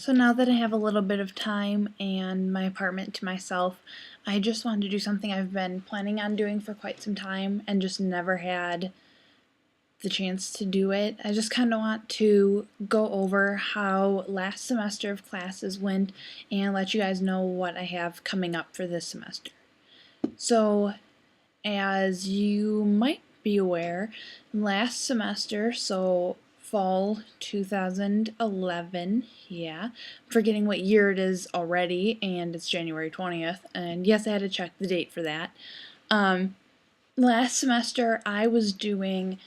So now that I have a little bit of time and my apartment to myself, I just wanted to do something I've been planning on doing for quite some time and just never had the chance to do it. I just kind of want to go over how last semester of classes went and let you guys know what I have coming up for this semester. So, as you might be aware, last semester, so fall 2011, yeah, I'm forgetting what year it is already, and it's January 20th, and yes, I had to check the date for that. Last semester, I was doing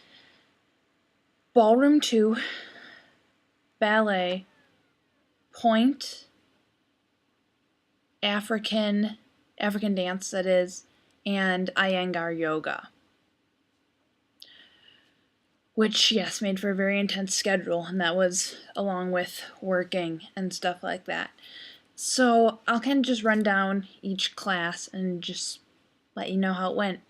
ballroom 2, ballet, point, African dance, that is, and Iyengar yoga. Which, yes, made for a very intense schedule, and that was along with working and stuff like that. So I'll kind of just run down each class and just let you know how it went.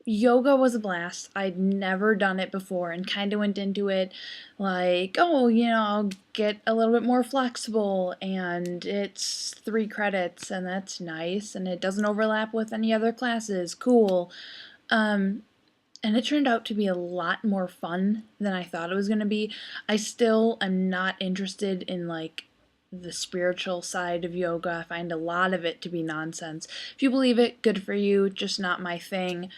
Yoga was a blast. I'd never done it before and kind of went into it like, oh, I'll get a little bit more flexible and it's 3 credits and that's nice and it doesn't overlap with any other classes. Cool. And it turned out to be a lot more fun than I thought it was going to be. I still am not interested in like the spiritual side of yoga. I find a lot of it to be nonsense. If you believe it, good for you, just not my thing.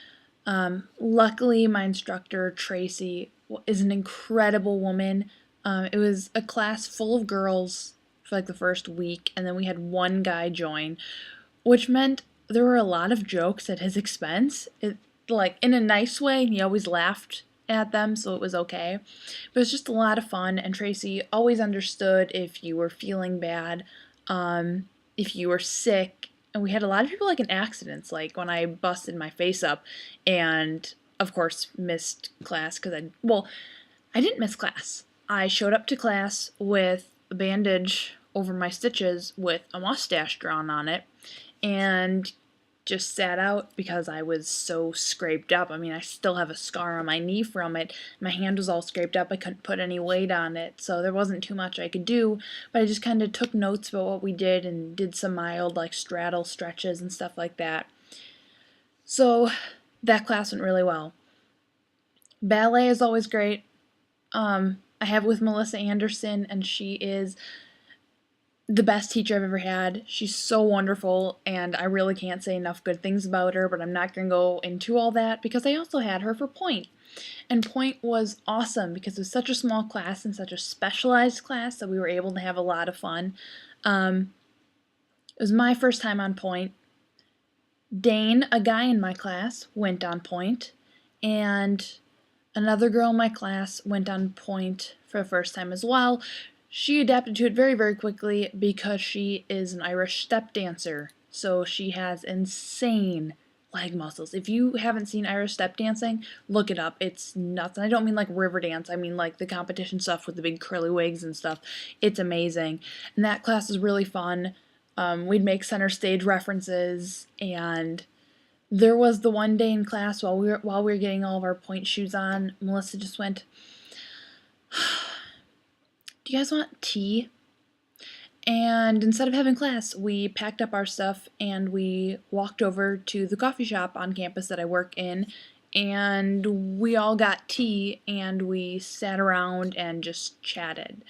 Luckily, my instructor, Tracy, is an incredible woman. It was a class full of girls for like the first week, and then we had one guy join, which meant there were a lot of jokes at his expense. Like in a nice way, he always laughed at them, so it was okay. But it was just a lot of fun, and Tracy always understood if you were feeling bad, if you were sick, and we had a lot of people like in accidents, like when I busted my face up, and of course missed class because I didn't miss class. I showed up to class with a bandage over my stitches with a mustache drawn on it, and just sat out because I was so scraped up. I mean, I still have a scar on my knee from it. My hand was all scraped up. I couldn't put any weight on it, so there wasn't too much I could do, but I just kind of took notes about what we did and did some mild like straddle stretches and stuff like that. So that class went really well. Ballet is always great. I have with Melissa Anderson, and she is the best teacher I've ever had. She's so wonderful, and I really can't say enough good things about her, but I'm not going to go into all that because I also had her for Point. And Point was awesome because it was such a small class and such a specialized class that we were able to have a lot of fun. It was my first time on Point. Dane, a guy in my class, went on Point, and another girl in my class went on Point for the first time as well. She adapted to it very, very quickly because she is an Irish step dancer. So she has insane leg muscles. If you haven't seen Irish step dancing, look it up. It's nuts. And I don't mean like river dance. I mean like the competition stuff with the big curly wigs and stuff. It's amazing. And that class is really fun. We'd make center stage references, and there was the one day in class while we were getting all of our Point shoes on, Melissa just went, "Do you guys want tea?" And instead of having class, we packed up our stuff and we walked over to the coffee shop on campus that I work in, and we all got tea and we sat around and just chatted.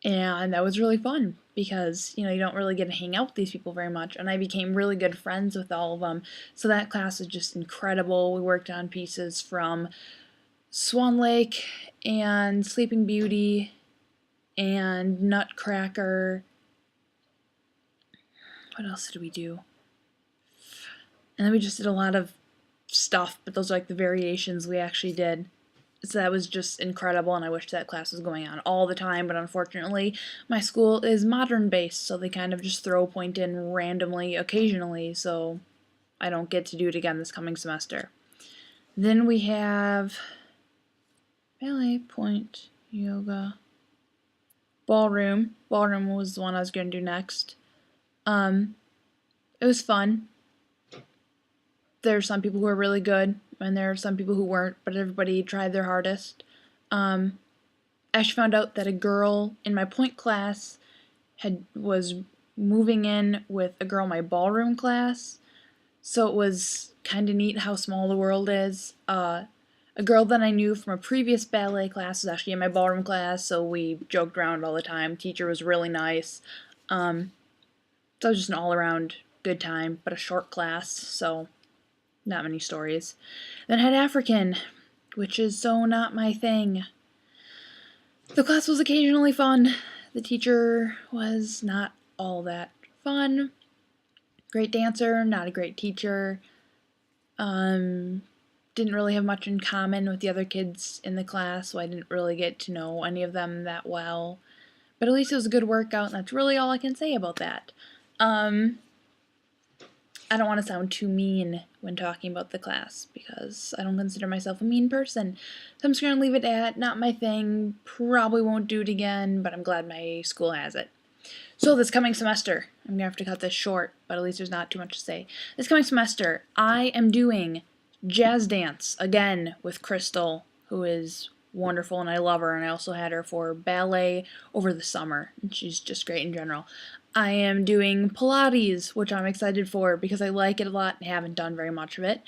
And that was really fun because, you don't really get to hang out with these people very much, and I became really good friends with all of them. So that class was just incredible. We worked on pieces from Swan Lake and Sleeping Beauty and Nutcracker. What else did we do? And then we just did a lot of stuff, but those are like the variations we actually did. So that was just incredible, and I wish that class was going on all the time, but unfortunately my school is modern based, so they kind of just throw Point in randomly occasionally, so I don't get to do it again this coming semester. Then we have ballet, Point, yoga, ballroom. Ballroom was the one I was going to do next. It was fun. There are some people who are really good, and there are some people who weren't, but everybody tried their hardest. actually found out that a girl in my point class was moving in with a girl in my ballroom class. So it was kind of neat how small the world is. A girl that I knew from a previous ballet class was actually in my ballroom class, so we joked around all the time. Teacher was really nice. So it was just an all-around good time, but a short class, so not many stories. Then I had African, which is so not my thing. The class was occasionally fun. The teacher was not all that fun. Great dancer, not a great teacher. Didn't really have much in common with the other kids in the class, so I didn't really get to know any of them that well. But at least it was a good workout, and that's really all I can say about that. I don't want to sound too mean when talking about the class, because I don't consider myself a mean person. So I'm just going to leave it at not my thing, probably won't do it again, but I'm glad my school has it. So this coming semester, I'm going to have to cut this short, but at least there's not too much to say. This coming semester, I am doing jazz dance again with Crystal, who is wonderful and I love her, and I also had her for ballet over the summer, and she's just great in general. I am doing Pilates, which I'm excited for because I like it a lot and haven't done very much of it.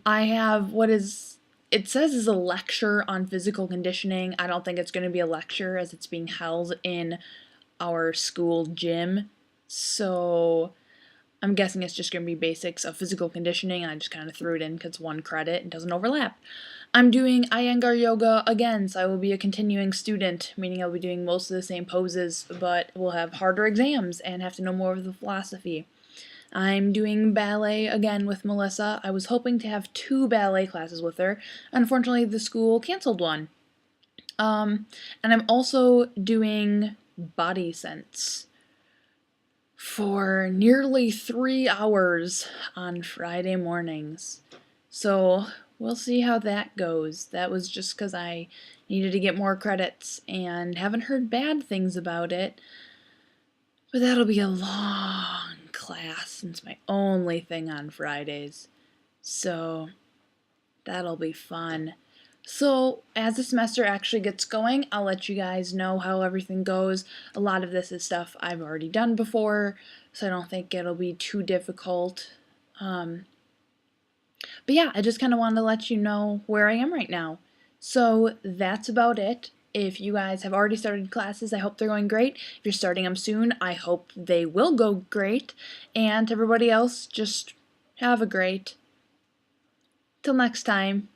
I have it says is a lecture on physical conditioning. I don't think it's going to be a lecture as it's being held in our school gym, so I'm guessing it's just going to be basics of physical conditioning, and I just kind of threw it in because it's one credit and doesn't overlap. I'm doing Iyengar yoga again, so I will be a continuing student, meaning I'll be doing most of the same poses, but we'll have harder exams and have to know more of the philosophy. I'm doing ballet again with Melissa. I was hoping to have 2 ballet classes with her. Unfortunately, the school canceled one. And I'm also doing body sense for nearly 3 hours on Friday mornings. So we'll see how that goes. That was just because I needed to get more credits and haven't heard bad things about it. But that'll be a long class, and it's my only thing on Fridays. So that'll be fun. So, as the semester actually gets going, I'll let you guys know how everything goes. A lot of this is stuff I've already done before, so I don't think it'll be too difficult. But yeah, I just kind of wanted to let you know where I am right now. So, that's about it. If you guys have already started classes, I hope they're going great. If you're starting them soon, I hope they will go great. And everybody else, just have a great. Till next time.